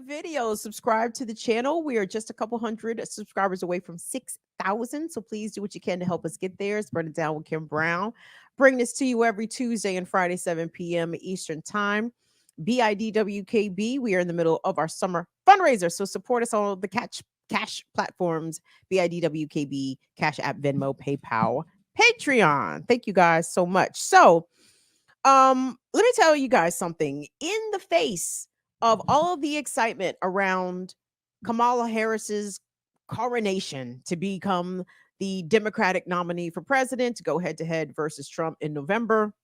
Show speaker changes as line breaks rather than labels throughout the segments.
video. Subscribe to the channel. We are just a couple hundred subscribers away from 6,000. So please do what you can to help us get there. It's Burn It Down with Kim Brown. Bring this to you every Tuesday and Friday, 7 p.m. Eastern Time. BIDWKB. We are in the middle of our summer fundraiser. So support us on the cash platforms, BIDWKB, Cash App, Venmo, PayPal, Patreon. Thank you guys so much. So let me tell you guys something. In the face of all of the excitement around Kamala Harris's coronation to become the Democratic nominee for president to go head to head versus Trump in November,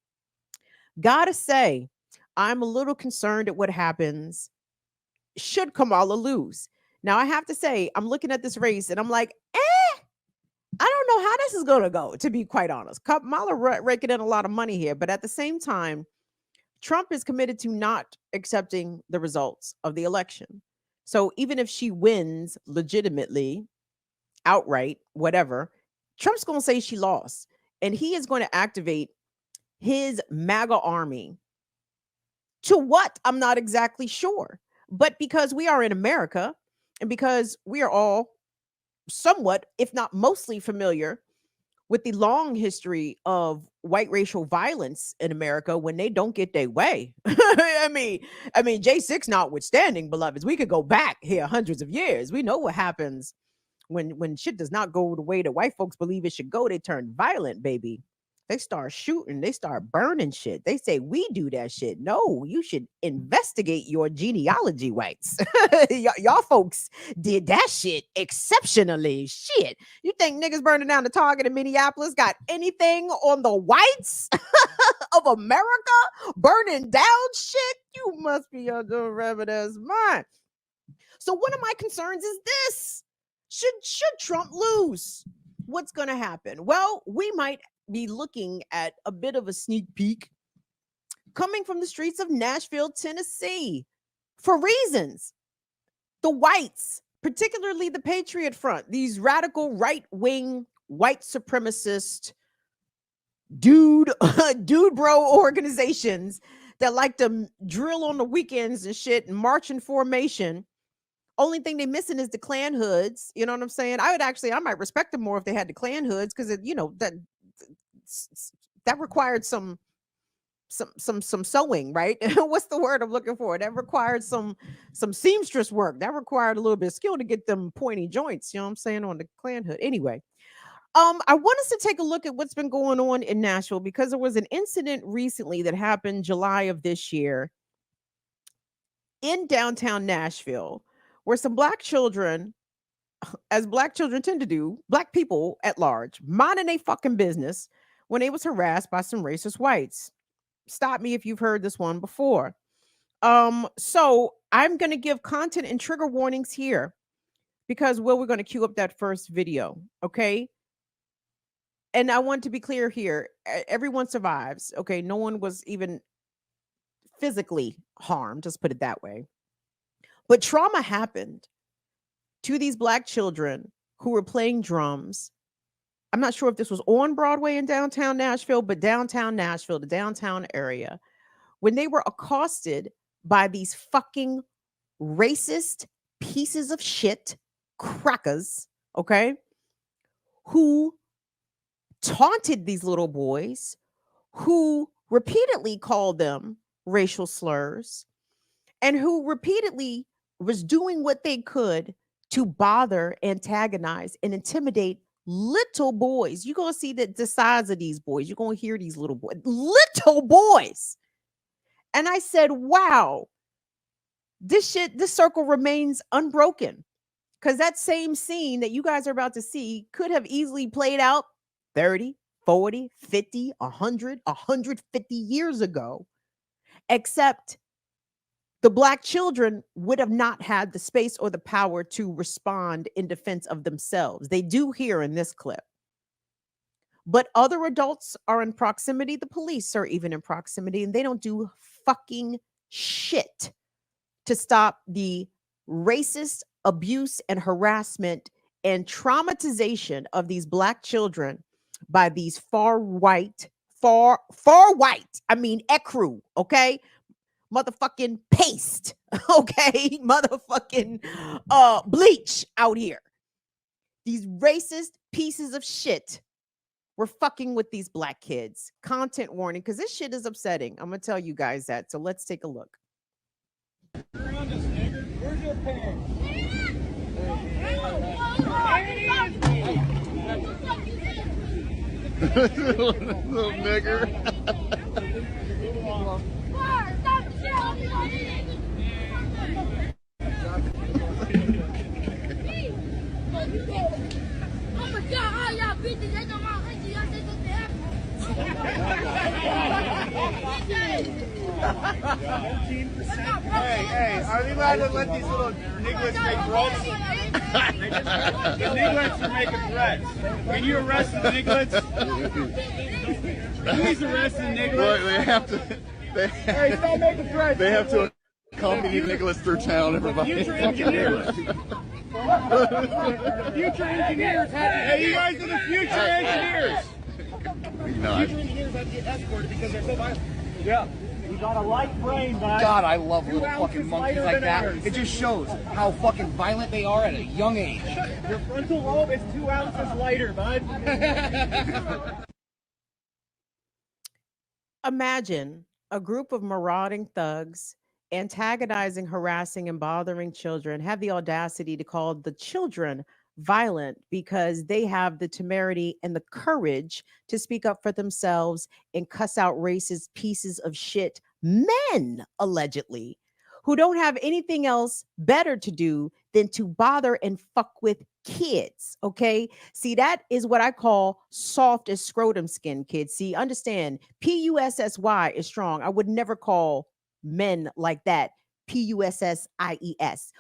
gotta say, I'm a little concerned at what happens should Kamala lose. Now, I have to say, I'm looking at this race and I'm like, I don't know how this is going to go, to be quite honest. Kamala raking in a lot of money here, but at the same time, Trump is committed to not accepting the results of the election. So even if she wins legitimately, outright, whatever, Trump's going to say she lost. And he is going to activate his MAGA army. To what? I'm not exactly sure. But because we are in America and because we are all somewhat, if not mostly, familiar with the long history of white racial violence in America when they don't get their way. I mean, J6 notwithstanding, beloveds, we could go back here hundreds of years. We know what happens when shit does not go the way that white folks believe it should go. They turn violent, baby. They start shooting, they start burning shit. They say we do that shit. No, you should investigate your genealogy, whites. Y'all folks did that shit exceptionally. Shit. You think niggas burning down the Target in Minneapolis got anything on the whites of America burning down shit? You must be under Revenant's mind. So one of my concerns is this. Should Trump lose? What's going to happen? Well, we might be looking at a bit of a sneak peek coming from the streets of Nashville, Tennessee, for reasons. The whites, particularly the Patriot Front, these radical right-wing white supremacist dude bro organizations that like to drill on the weekends and shit and march in formation. Only thing they missing is the Klan hoods. You know what I'm saying? I might respect them more if they had the Klan hoods, because that required some sewing, right? What's the word I'm looking for? That required some seamstress work. That required a little bit of skill to get them pointy joints, you know what I'm saying, on the Klan hood. Anyway, I want us to take a look at what's been going on in Nashville, because there was an incident recently that happened July of this year in downtown Nashville, where some black children, as black children tend to do, black people at large, minding their fucking business, when they was harassed by some racist whites. Stop me if you've heard this one before. So I'm going to give content and trigger warnings here, because we're going to cue up that first video, okay? And I want to be clear here. Everyone survives, okay? No one was even physically harmed, just put it that way. But trauma happened to these black children who were playing drums. I'm not sure if this was on Broadway in downtown Nashville, but downtown Nashville, the downtown area, when they were accosted by these fucking racist pieces of shit, crackers, okay, who taunted these little boys, who repeatedly called them racial slurs, and who repeatedly was doing what they could to bother, antagonize, and intimidate little boys. You're going to see the size of these boys. You're going to hear these little little boys. And I said, wow, this circle remains unbroken, because that same scene that you guys are about to see could have easily played out 30, 40, 50, 100, 150 years ago, except the black children would have not had the space or the power to respond in defense of themselves. They do here in this clip. But other adults are in proximity. The police are even in proximity, and they don't do fucking shit to stop the racist abuse and harassment and traumatization of these black children by these far white, I mean, ecru, okay? motherfucking paste, okay? Motherfucking bleach out here. These racist pieces of shit were fucking with these black kids. Content warning, because this shit is upsetting. I'm gonna tell you guys that. So let's take a look.
Where's your parents?
Little nigger.
Hey, are we allowed to let these little nigglets make threats? The nigglets are making threats. Can you arrest the nigglets? Please arrest the nigglets.
Look, they have to.
Hey, stop making threats.
They have to accompany Nicholas through town. Everybody.
Future engineers. Future engineers hey, you guys are the future engineers.
No,
Future engineers have to get escorted because they're so violent. Yeah. You got a light brain, bud.
God, I love little
2 ounces
fucking monkeys
lighter
like
than
that.
ours.
It just shows how fucking violent they are at a young age.
Your frontal lobe is 2 ounces lighter, bud.
Imagine a group of marauding thugs antagonizing, harassing, and bothering children have the audacity to call the children violent because they have the temerity and the courage to speak up for themselves and cuss out racist pieces of shit men, allegedly, who don't have anything else better to do than to bother and fuck with kids. Okay. See, that is what I call soft as scrotum skin, kids. See, understand, PUSSY is strong. I would never call men like that PUSSIES.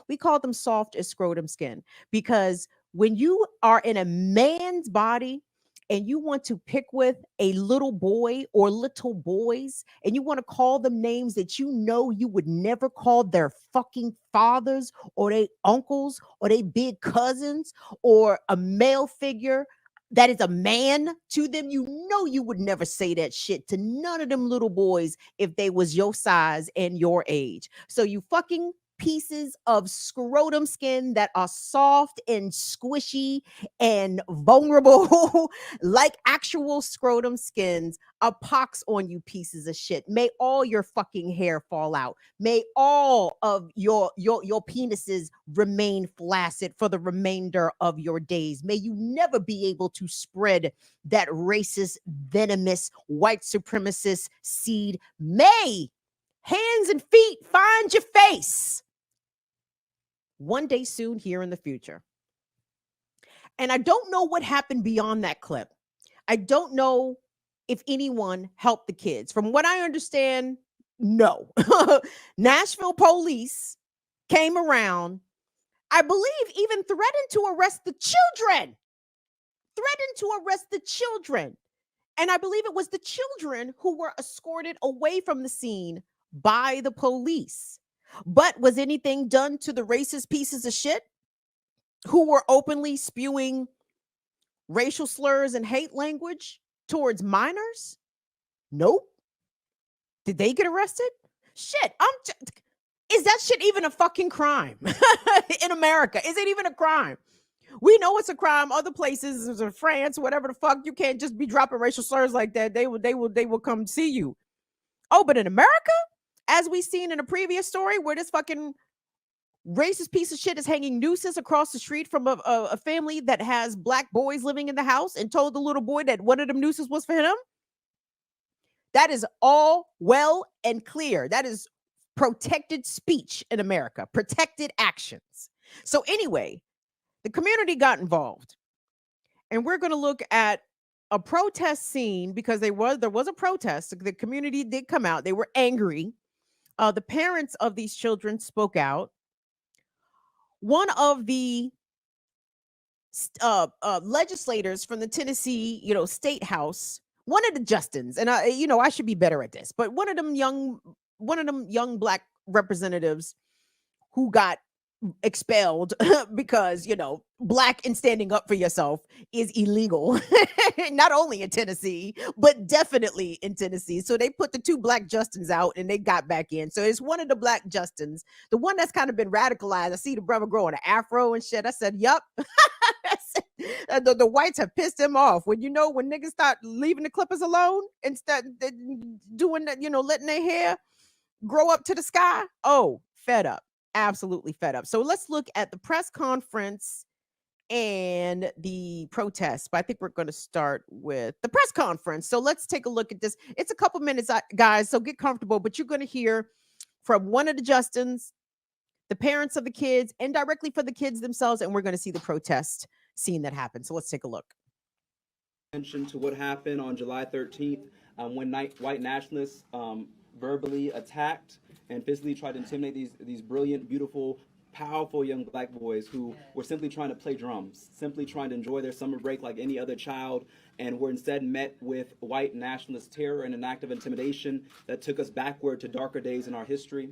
We call them soft as scrotum skin because when you are in a man's body and you want to pick with a little boy or little boys and you want to call them names that you know you would never call their fucking fathers or their uncles or their big cousins or a male figure that is a man to them, you know you would never say that shit to none of them little boys if they was your size and your age. So you fucking pieces of scrotum skin that are soft and squishy and vulnerable like actual scrotum skins, a pox on you pieces of shit. May all your fucking hair fall out. May all of your penises remain flaccid for the remainder of your days. May you never be able to spread that racist, venomous, white supremacist seed. May hands and feet find your face one day soon here in the future. And I don't know what happened beyond that clip. I don't know if anyone helped the kids. From what I understand, no. Nashville police came around, I believe even threatened to arrest the children. And I believe it was the children who were escorted away from the scene by the police. But was anything done to the racist pieces of shit who were openly spewing racial slurs and hate language towards minors? Nope. Did they get arrested? Shit, is that shit even a fucking crime in America? Is it even a crime? We know it's a crime. Other places, in France, whatever the fuck, you can't just be dropping racial slurs like that. They will come see you. Oh, but in America, as we seen in a previous story where this fucking racist piece of shit is hanging nooses across the street from a family that has black boys living in the house and told the little boy that one of them nooses was for him. That is all well and clear. That is protected speech in America, protected actions. So anyway, the community got involved. And we're going to look at a protest scene because there was a protest. The community did come out. They were angry. The parents of these children spoke out. One of the legislators from the Tennessee, state house, one of the Justins, and I should be better at this, but one of them young black representatives who got expelled because, you know, black and standing up for yourself is illegal. Not only in Tennessee, but definitely in Tennessee. So they put the two black Justins out and they got back in. So it's one of the black Justins, the one that's kind of been radicalized. I see the brother growing an afro and shit. I said, yup. The whites have pissed him off. When you know, when niggas start leaving the Clippers alone and start doing that, you know, letting their hair grow up to the sky. Oh, fed up. Absolutely fed up. So let's look at the press conference and the protests. But I think we're going to start with the press conference. So let's take a look at this. It's a couple minutes, guys, so get comfortable. But you're going to hear from one of the Justins, the parents of the kids, and directly for the kids themselves. And we're going to see the protest scene that happened. So let's take a look.
Attention to what happened on July 13th when white nationalists verbally attacked and physically tried to intimidate these brilliant, beautiful, powerful young black boys who were simply trying to play drums, simply trying to enjoy their summer break like any other child, and were instead met with white nationalist terror and an act of intimidation that took us backward to darker days in our history.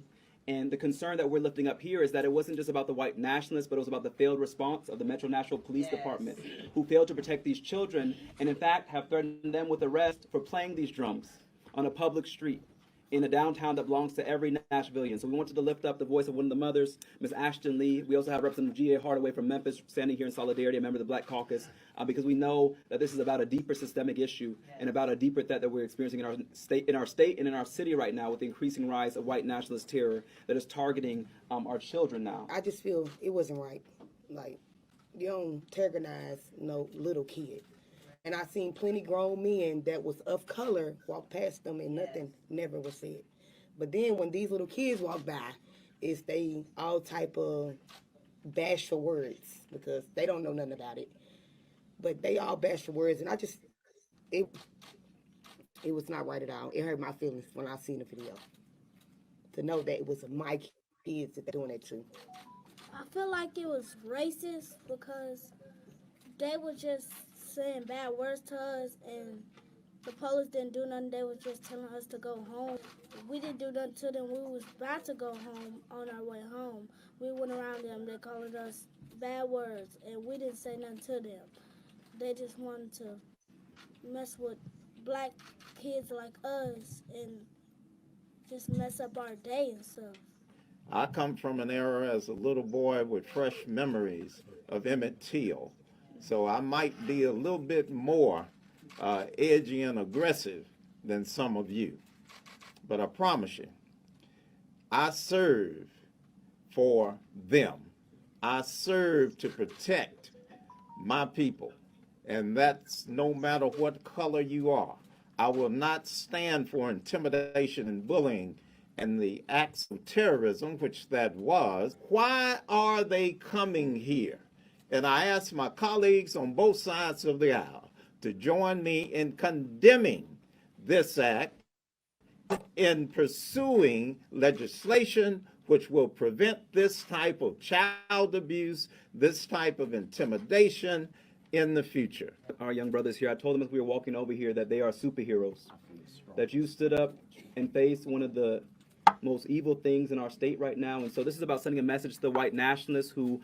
And the concern that we're lifting up here is that it wasn't just about the white nationalists, but it was about the failed response of the Metro Nashville Police Department, who failed to protect these children and in fact have threatened them with arrest for playing these drums on a public street in a downtown that belongs to every Nashvilleian. So we wanted to lift up the voice of one of the mothers, Ms. Ashton Lee. We also have Representative G.A. Hardaway from Memphis standing here in solidarity, a member of the Black Caucus, because we know that this is about a deeper systemic issue and about a deeper threat that we're experiencing in our state and in our city right now with the increasing rise of white nationalist terror that is targeting our children now.
I just feel it wasn't right. Like, you don't terrorize no little kid. And I seen plenty grown men that was of color walk past them and nothing never was said. But then when these little kids walk by, it's they all type of bashful words because they don't know nothing about it. But they all bashful words, and it was not right at all. It hurt my feelings when I seen the video. To know that it was my kids that they're doing that to.
I feel like it was racist because they were just saying bad words to us, and the police didn't do nothing. They were just telling us to go home. We didn't do nothing to them. We was about to go home on our way home. We went around them. They called us bad words, and we didn't say nothing to them. They just wanted to mess with black kids like us and just mess up our day and stuff.
I come from an era as a little boy with fresh memories of Emmett Till. So I might be a little bit more edgy and aggressive than some of you. But I promise you, I serve for them. I serve to protect my people. And that's no matter what color you are. I will not stand for intimidation and bullying and the acts of terrorism, which that was. Why are they coming here? And I ask my colleagues on both sides of the aisle to join me in condemning this act, in pursuing legislation which will prevent this type of child abuse, this type of intimidation in the future.
Our young brothers here, I told them as we were walking over here that they are superheroes, that you stood up and faced one of the most evil things in our state right now. And so this is about sending a message to the white nationalists who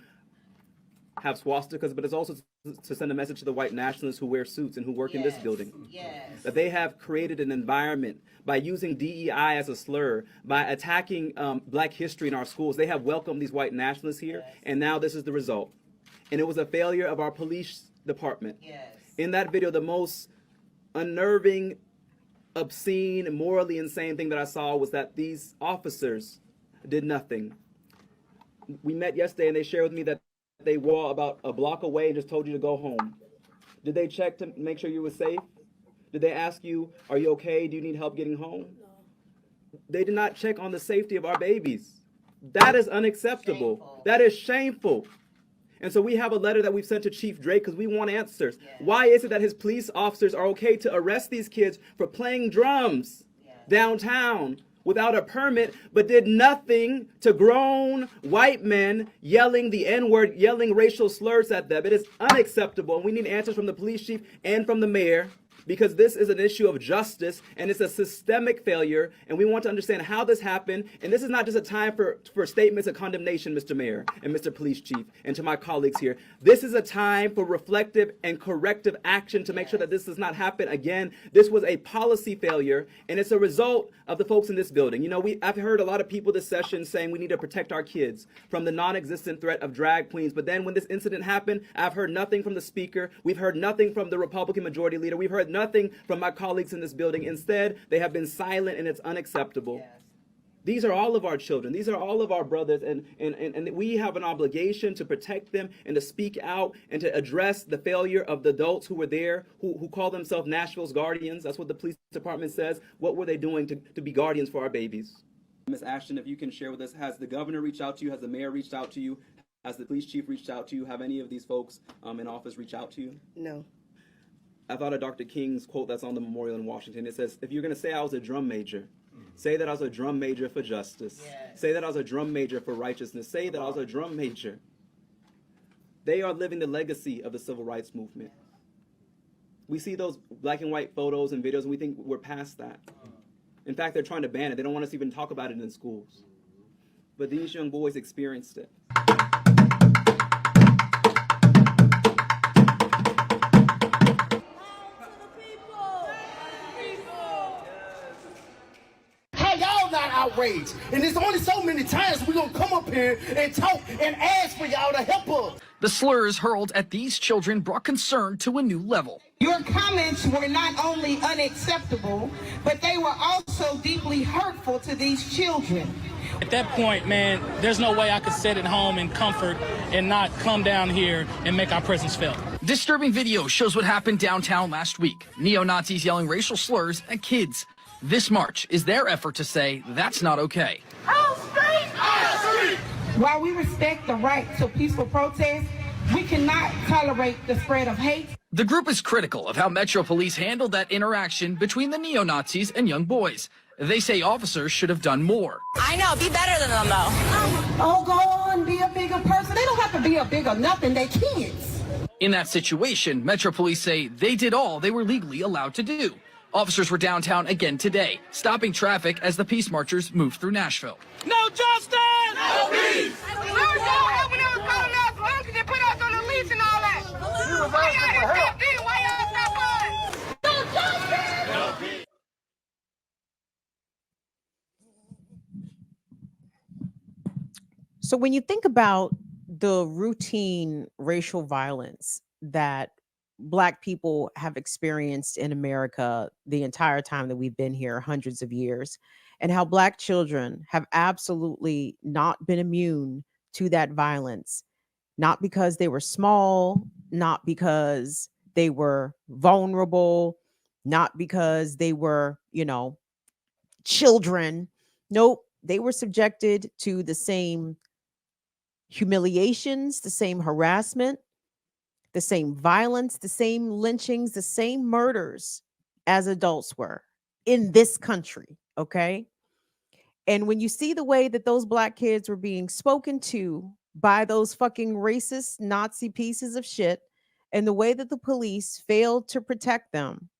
have swastikas, but it's also to send a message to the white nationalists who wear suits and who work in this building. That they have created an environment by using DEI as a slur, by attacking black history in our schools. They have welcomed these white nationalists here, and now this is the result. And it was a failure of our police department. In that video, the most unnerving, obscene, morally insane thing that I saw was that these officers did nothing. We met yesterday and they shared with me that they were about a block away and just told you to go home. Did they check to make sure you were safe? Did they ask you, are you okay? Do you need help getting home? No. They did not check on the safety of our babies. That is unacceptable. Shameful. That is shameful. And so we have a letter that we've sent to Chief Drake because we want answers. Why is it that his police officers are okay to arrest these kids for playing drums downtown without a permit, but did nothing to grown white men yelling the N-word, yelling racial slurs at them? It is unacceptable, and we need answers from the police chief and from the mayor, because this is an issue of justice and it's a systemic failure, and we want to understand how this happened. And this is not just a time for statements of condemnation, Mr. Mayor and Mr. Police Chief, and to my colleagues here. This is a time for reflective and corrective action to make sure that this does not happen again. This was a policy failure, and it's a result of the folks in this building. You know, I've heard a lot of people this session saying we need to protect our kids from the non-existent threat of drag queens. But then when this incident happened, I've heard nothing from the speaker. We've heard nothing from the Republican majority leader. We've heard nothing from my colleagues in this building. Instead, they have been silent, and it's unacceptable. Yes. These are all of our children. These are all of our brothers, and we have an obligation to protect them and to speak out and to address the failure of the adults who were there, who call themselves Nashville's guardians. That's what the police department says. What were they doing to be guardians for our babies? Ms. Ashton, if you can share with us, has the governor reached out to you? Has the mayor reached out to you? Has the police chief reached out to you? Have any of these folks in office reached out to you?
No.
I thought of Dr. King's quote that's on the memorial in Washington. It says, if you're going to say I was a drum major, say that I was a drum major for justice. Yes. Say that I was a drum major for righteousness. Say that I was a drum major. They are living the legacy of the civil rights movement. We see those black and white photos and videos, and we think we're past that. In fact, they're trying to ban it. They don't want us to even talk about it in schools. But these young boys experienced it.
Outraged. And there's only so many times we're going to come up here and talk and ask for y'all to help us.
The slurs hurled at these children brought concern to a new level.
Your comments were not only unacceptable, but they were also deeply hurtful to these children.
At that point, man, there's no way I could sit at home in comfort and not come down here and make our presence felt.
Disturbing video shows what happened downtown last week. Neo-Nazis yelling racial slurs at kids. This march is their effort to say that's not okay.
While we respect the right to peaceful protest, we cannot tolerate the spread of hate.
The group is critical of how Metro Police handled that interaction between the neo-Nazis and young boys. They say officers should have done more.
I know, be better than them though.
Oh, go on, be a bigger person. They don't have to be a bigger nothing, they kids.
In that situation, Metro Police say they did all they were legally allowed to do. Officers were downtown again today, stopping traffic as the peace marchers moved through Nashville.
No justice! No peace!
So when you think about the routine racial violence that Black people have experienced in America the entire time that we've been here, hundreds of years, and how Black children have absolutely not been immune to that violence, not because they were small, not because they were vulnerable, not because they were, children. Nope, they were subjected to the same humiliations, the same harassment, the same violence, the same lynchings, the same murders as adults were in this country, okay? And when you see the way that those Black kids were being spoken to by those fucking racist Nazi pieces of shit, and the way that the police failed to protect them,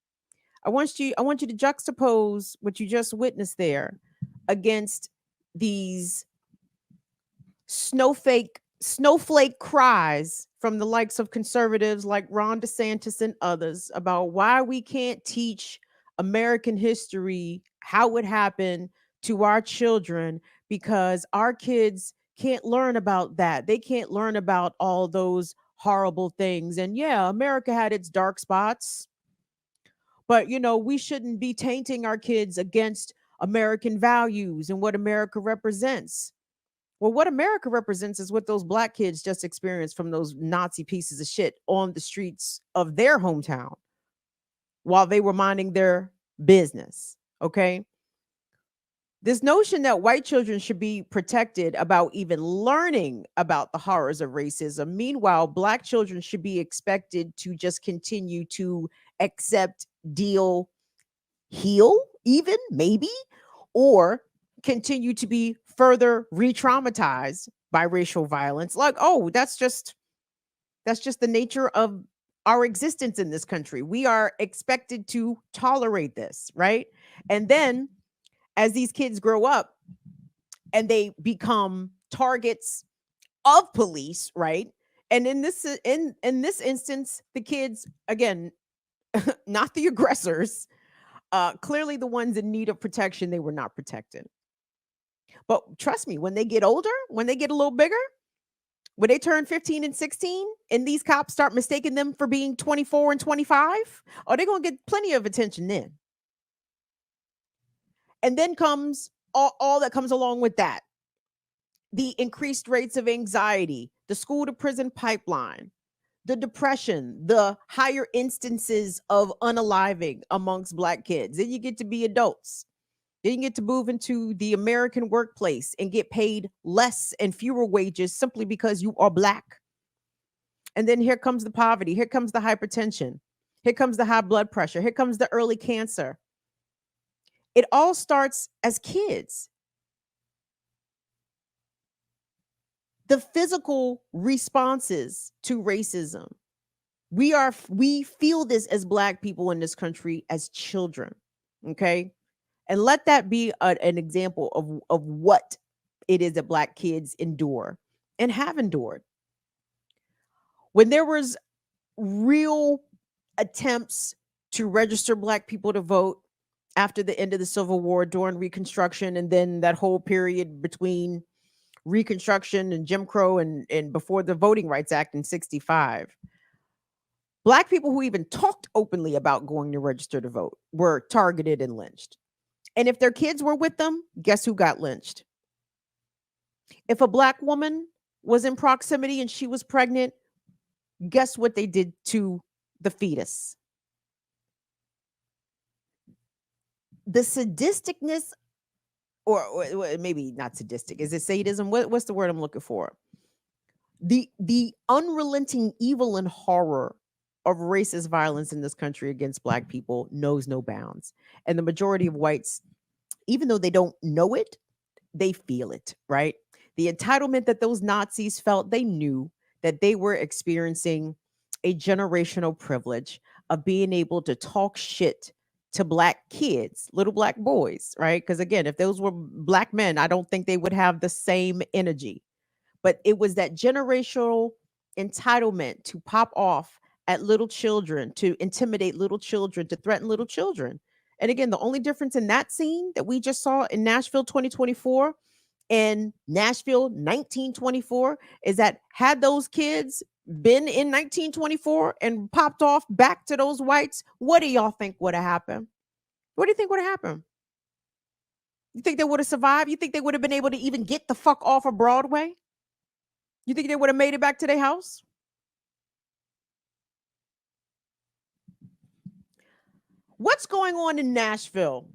I want you to juxtapose what you just witnessed there against these snowflake cries from the likes of conservatives like Ron DeSantis and others about why we can't teach American history, how it happened to our children, because our kids can't learn about that. They can't learn about all those horrible things. And yeah, America had its dark spots, but we shouldn't be tainting our kids against American values and what America represents. Well, what America represents is what those Black kids just experienced from those Nazi pieces of shit on the streets of their hometown while they were minding their business. Okay. This notion that white children should be protected about even learning about the horrors of racism. Meanwhile, Black children should be expected to just continue to accept, deal, heal, even maybe, or continue to be further re-traumatized by racial violence. Like, oh, that's just the nature of our existence in this country. We are expected to tolerate this, right? And then as these kids grow up and they become targets of police, right? And in this instance, the kids, again, not the aggressors, clearly the ones in need of protection, they were not protected. But trust me, when they get older, when they get a little bigger, when they turn 15 and 16, and these cops start mistaking them for being 24 and 25, oh, they're going to get plenty of attention then. And then comes all that comes along with that. The increased rates of anxiety, the school to prison pipeline, the depression, the higher instances of unaliving amongst Black kids. Then you get to be adults. Then you get to move into the American workplace and get paid less and fewer wages simply because you are Black. And then here comes the poverty. Here comes the hypertension. Here comes the high blood pressure. Here comes the early cancer. It all starts as kids. The physical responses to racism. We feel this as Black people in this country as children. Okay. And let that be an example of what it is that Black kids endure and have endured. When there was real attempts to register Black people to vote after the end of the Civil War, during Reconstruction, and then that whole period between Reconstruction and Jim Crow and before the Voting Rights Act in 65, Black people who even talked openly about going to register to vote were targeted and lynched. And if their kids were with them, guess who got lynched? If a Black woman was in proximity and she was pregnant, guess what they did to the fetus? The sadisticness, or maybe not sadistic, is it sadism? What's the word I'm looking for? The unrelenting evil and horror of racist violence in this country against Black people knows no bounds. And the majority of whites, even though they don't know it, they feel it, right? The entitlement that those Nazis felt, they knew that they were experiencing a generational privilege of being able to talk shit to Black kids, little Black boys, right? Because again, if those were Black men, I don't think they would have the same energy. But it was that generational entitlement to pop off at little children, to intimidate little children, to threaten little children. And again, the only difference in that scene that we just saw in Nashville 2024 and Nashville 1924 is that had those kids been in 1924 and popped off back to those whites, what do y'all think would have happened? What do you think would have happened? You think they would have survived? You think they would have been able to even get the fuck off of Broadway? You think they would have made it back to their house? What's going on in Nashville?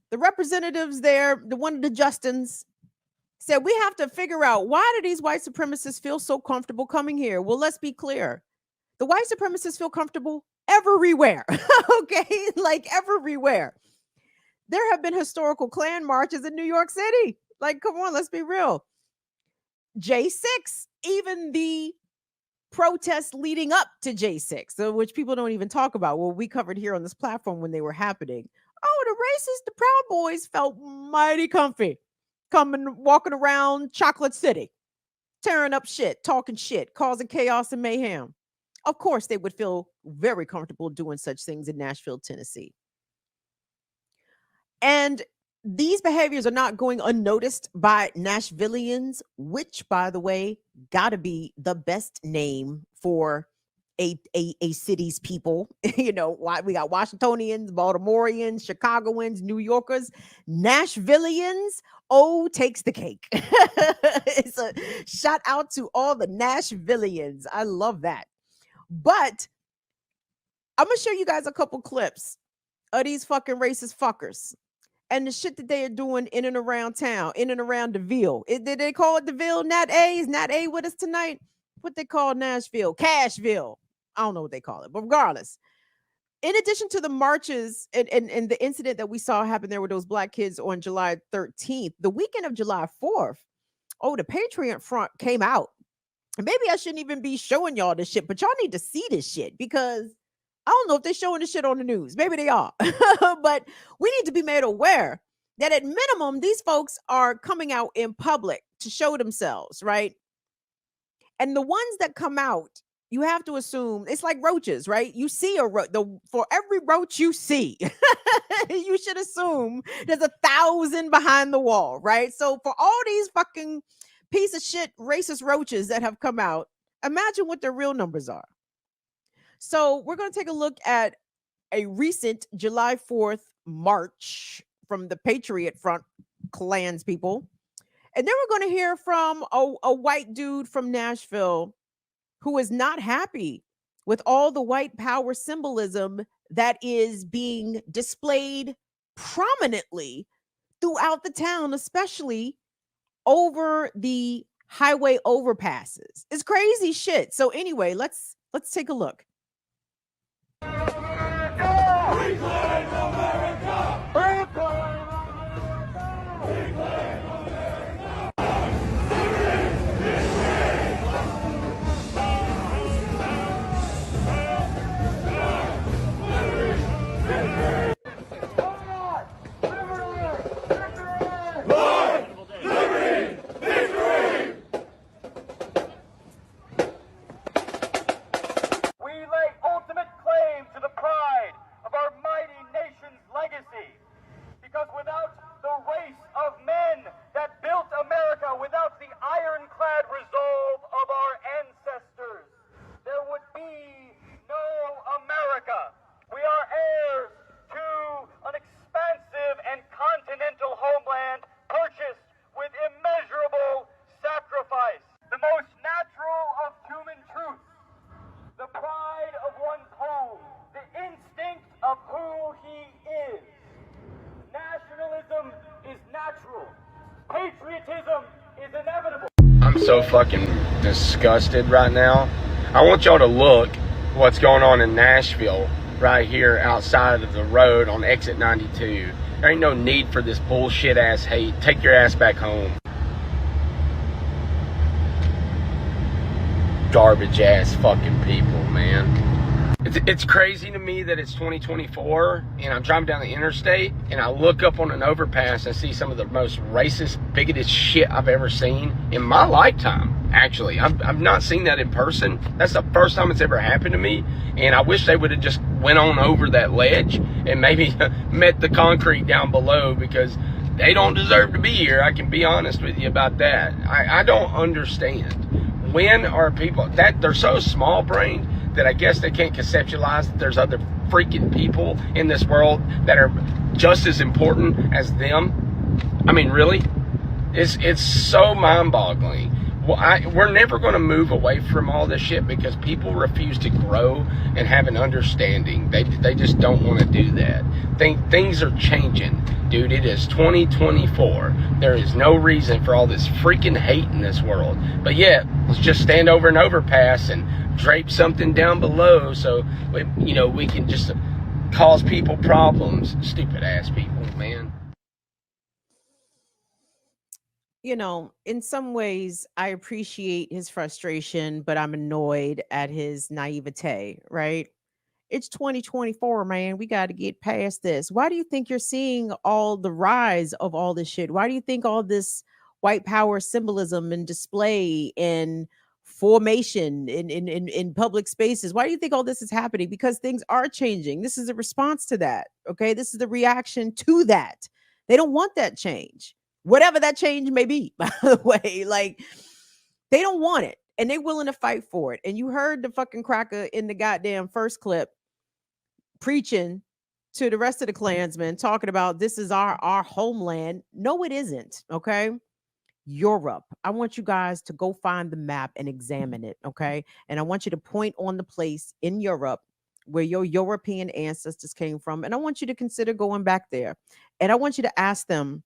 The representatives there, one of the Justins, said we have to figure out, why do these white supremacists feel so comfortable coming here? Well, let's be clear. The white supremacists feel comfortable everywhere. Okay, like everywhere. There have been historical Klan marches in New York City. Like, come on, let's be real. J6, even the protests leading up to J6, which people don't even talk about. Well, we covered here on this platform when they were happening. Oh, the racist, the Proud Boys felt mighty comfy walking around Chocolate City, tearing up shit, talking shit, causing chaos and mayhem. Of course, they would feel very comfortable doing such things in Nashville, Tennessee. And these behaviors are not going unnoticed by Nashvillians, which, by the way, gotta be the best name for a city's people. You know, we got Washingtonians, Baltimoreans, Chicagoans, New Yorkers, Nashvillians. Oh, takes the cake. It's a shout out to all the Nashvillians. I love that. But I'm gonna show you guys a couple clips of these fucking racist fuckers and the shit that they are doing in and around town, in and around DeVille. Did they call it DeVille? Nat A? Is Nat A with us tonight? What they call Nashville? Cashville. I don't know what they call it, but regardless, in addition to the marches and the incident that we saw happen there with those Black kids on July 13th, the weekend of July 4th, the Patriot Front came out And maybe I shouldn't even be showing y'all this shit, but y'all need to see this shit because I don't know if they're showing this shit on the news. Maybe they are. But we need to be made aware that at minimum, these folks are coming out in public to show themselves, right? And the ones that come out, you have to assume it's like roaches, right? You see for every roach you see, you should assume there's 1,000 behind the wall, right? So for all these fucking piece of shit racist roaches that have come out, imagine what their real numbers are. So we're going to take a look at a recent July 4th march from the Patriot Front clans people. And then we're going to hear from a white dude from Nashville who is not happy with all the white power symbolism that is being displayed prominently throughout the town, especially over the highway overpasses. It's crazy shit. So anyway, let's take a look.
I'm so fucking disgusted right now. I want y'all to look what's going on in Nashville right here outside of the road on exit 92. There ain't no need for this bullshit ass hate. Take your ass back home. Garbage ass fucking people, man. It's crazy to me that it's 2024 and I'm driving down the interstate and I look up on an overpass and see some of the most racist, bigoted shit I've ever seen in my lifetime. Actually, I've not seen that in person. That's the first time it's ever happened to me, and I wish they would have just went on over that ledge and maybe met the concrete down below, because they don't deserve to be here. I can be honest with you about that. I don't understand. When are people that they're so small brained that I guess they can't conceptualize that there's other freaking people in this world that are just as important as them? I mean, really? It's so mind-boggling. Well, we're never going to move away from all this shit because people refuse to grow and have an understanding. They just don't want to do that. Things are changing. Dude, it is 2024. There is no reason for all this freaking hate in this world. But yet, let's just stand over an overpass and drape something down below so we can just cause people problems. Stupid ass people, man.
In some ways, I appreciate his frustration, but I'm annoyed at his naivete, right? It's 2024, man. We got to get past this. Why do you think you're seeing all the rise of all this shit? Why do you think all this white power symbolism and display and formation in public spaces? Why do you think all this is happening? Because things are changing. This is a response to that. Okay. This is the reaction to that. They don't want that change. Whatever that change may be, by the way, like they don't want it and they're willing to fight for it. And you heard the fucking cracker in the goddamn first clip preaching to the rest of the Klansmen, talking about this is our homeland. No, it isn't. Okay. Europe. I want you guys to go find the map and examine it. Okay. And I want you to point on the place in Europe where your European ancestors came from. And I want you to consider going back there. And I want you to ask them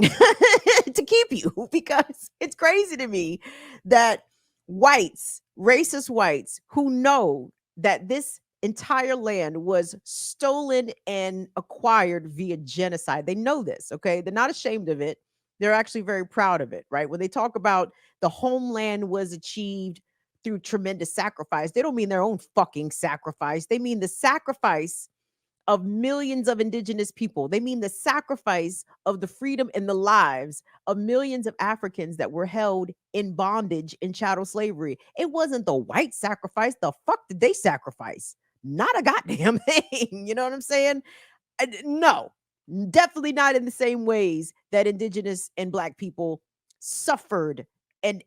to keep you, because it's crazy to me that whites, racist whites who know that this entire land was stolen and acquired via genocide. They know this, okay? They're not ashamed of it. They're actually very proud of it, right? When they talk about the homeland was achieved through tremendous sacrifice. They don't mean their own fucking sacrifice. They mean the sacrifice of millions of indigenous people. They mean the sacrifice of the freedom and the lives of millions of Africans that were held in bondage in chattel slavery. It wasn't the white sacrifice. The fuck did they sacrifice? Not a goddamn thing. You know what I'm saying? No, definitely not in the same ways that indigenous and black people suffered and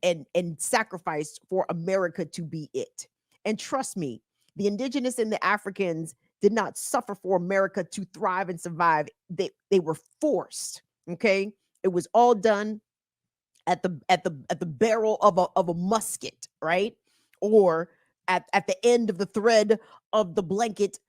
sacrificed for America to be it. And trust me, the indigenous and the Africans did not suffer for America to thrive and survive. They were forced. Okay, it was all done at the barrel of a musket, right? Or at the end of the thread of the blanket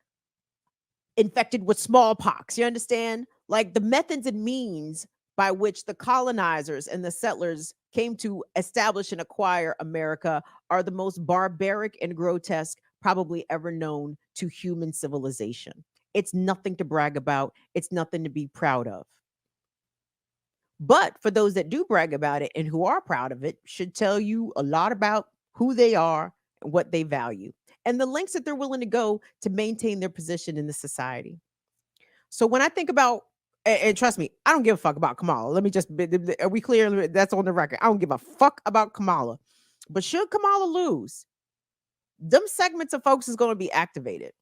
infected with smallpox. You understand? Like the methods and means by which the colonizers and the settlers came to establish and acquire America are the most barbaric and grotesque probably ever known to human civilization. It's nothing to brag about. It's nothing to be proud of. But for those that do brag about it and who are proud of it, should tell you a lot about who they are and what they value and the lengths that they're willing to go to maintain their position in the society. So when I think about, and trust me, I don't give a fuck about Kamala. Let me just, are we clear? That's on the record. I don't give a fuck about Kamala. But should Kamala lose, them segments of folks is going to be activated.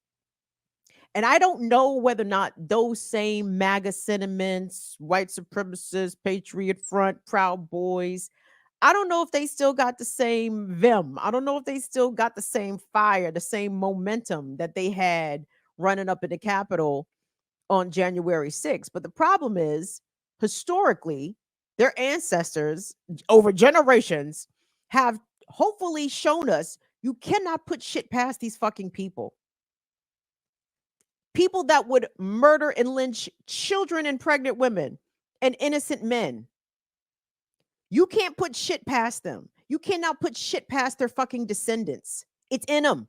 And I don't know whether or not those same MAGA sentiments, white supremacists, Patriot Front, Proud Boys, I don't know if they still got the same vim. I don't know if they still got the same fire, the same momentum that they had running up in the Capitol on January 6th. But the problem is, historically, their ancestors over generations have hopefully shown us you cannot put shit past these fucking people. People that would murder and lynch children and pregnant women and innocent men. You can't put shit past them. You cannot put shit past their fucking descendants. It's in them.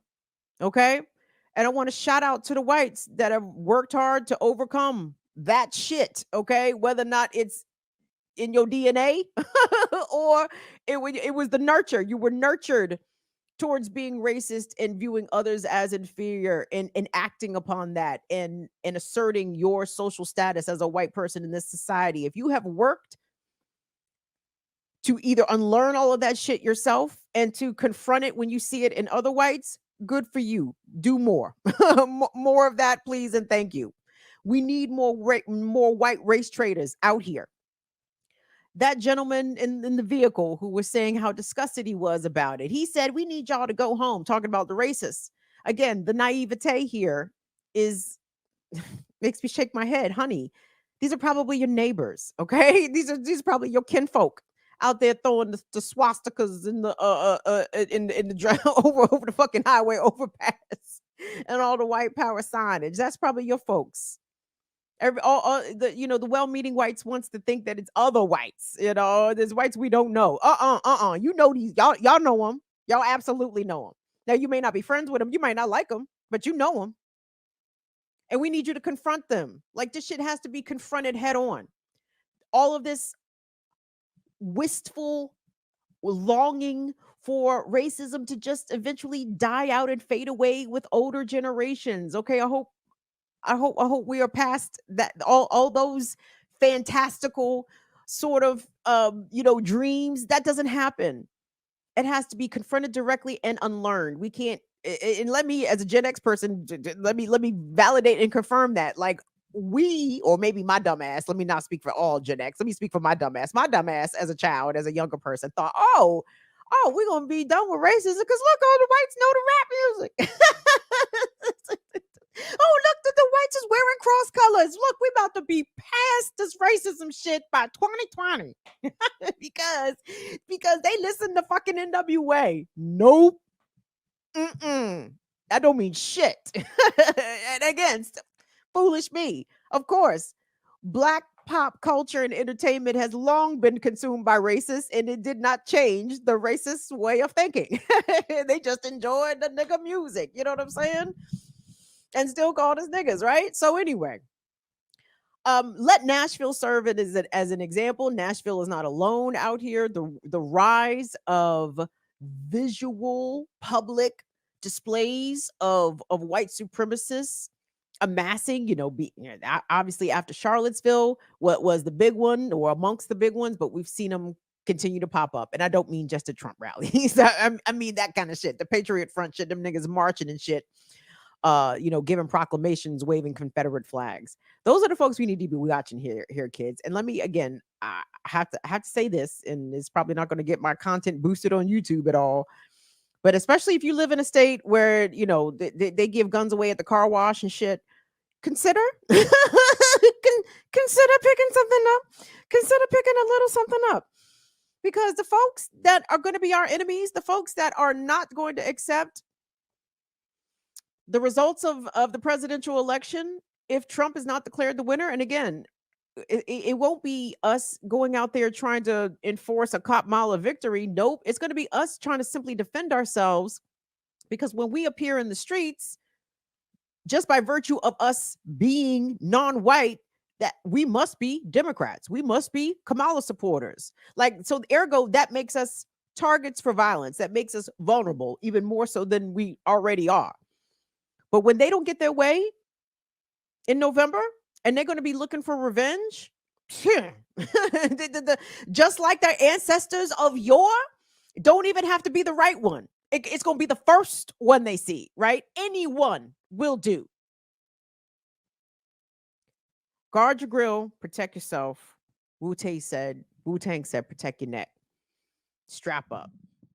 Okay? And I want to shout out to the whites that have worked hard to overcome that shit. Okay? Whether or not it's in your DNA or it was the nurture. You were nurtured towards being racist and viewing others as inferior and acting upon that and asserting your social status as a white person in this society. If you have worked to either unlearn all of that shit yourself and to confront it when you see it in other whites, good for you. Do more. More of that, please, and thank you. We need more white race traders out here. That gentleman in the vehicle who was saying how disgusted he was about it. He said, we need y'all to go home, talking about the racists. Again, the naivete here is makes me shake my head. Honey, these are probably your neighbors, okay? These are probably your kinfolk out there throwing the swastikas in the over the fucking highway overpass and all the white power signage. That's probably your folks. The well-meaning whites wants to think that it's other whites. There's whites we don't know. You know these y'all know them. Y'all absolutely know them. Now you may not be friends with them. You might not like them, but you know them. And we need you to confront them. Like this shit has to be confronted head on. All of this wistful longing for racism to just eventually die out and fade away with older generations. Okay, I hope we are past that. All those fantastical sort of dreams. That doesn't happen. It has to be confronted directly and unlearned. We can't. And let me, as a Gen X person, let me validate and confirm that. Like we, or maybe my dumb ass. Let me not speak for all Gen X. Let me speak for my dumb ass. My dumb ass, as a child, as a younger person, thought, oh, we're gonna be done with racism because look, all the whites know the rap music. Oh, look, the whites is wearing cross colors. Look, we're about to be past this racism shit by 2020 because they listen to fucking NWA. Nope. That don't mean shit. And again, foolish me. Of course, Black pop culture and entertainment has long been consumed by racists, and it did not change the racist way of thinking. They just enjoyed the nigga music. You know what I'm saying? And still called us niggas, right? So anyway, let Nashville serve it as an example. Nashville is not alone out here. The rise of visual public displays of white supremacists amassing, obviously after Charlottesville, what was the big one or amongst the big ones, but we've seen them continue to pop up. And I don't mean just at Trump rallies. I mean that kind of shit. The Patriot Front shit, them niggas marching and shit, giving proclamations, waving Confederate flags. Those are the folks we need to be watching here, kids. And let me again, I have to say this, and it's probably not going to get my content boosted on YouTube at all. But especially if you live in a state where, they give guns away at the car wash and shit, consider consider picking something up. Consider picking a little something up. Because the folks that are going to be our enemies, the folks that are not going to accept the results of the presidential election, if Trump is not declared the winner, and again, it won't be us going out there trying to enforce a cop mile of victory. Nope. It's going to be us trying to simply defend ourselves, because when we appear in the streets, just by virtue of us being non-white, that we must be Democrats. We must be Kamala supporters. So ergo, that makes us targets for violence. That makes us vulnerable, even more so than we already are. But when they don't get their way in November, and they're going to be looking for revenge, just like their ancestors of yore, don't even have to be the right one. It's going to be the first one they see, right? Anyone will do. Guard your grill, protect yourself. Wu-Tang said, protect your neck. Strap up.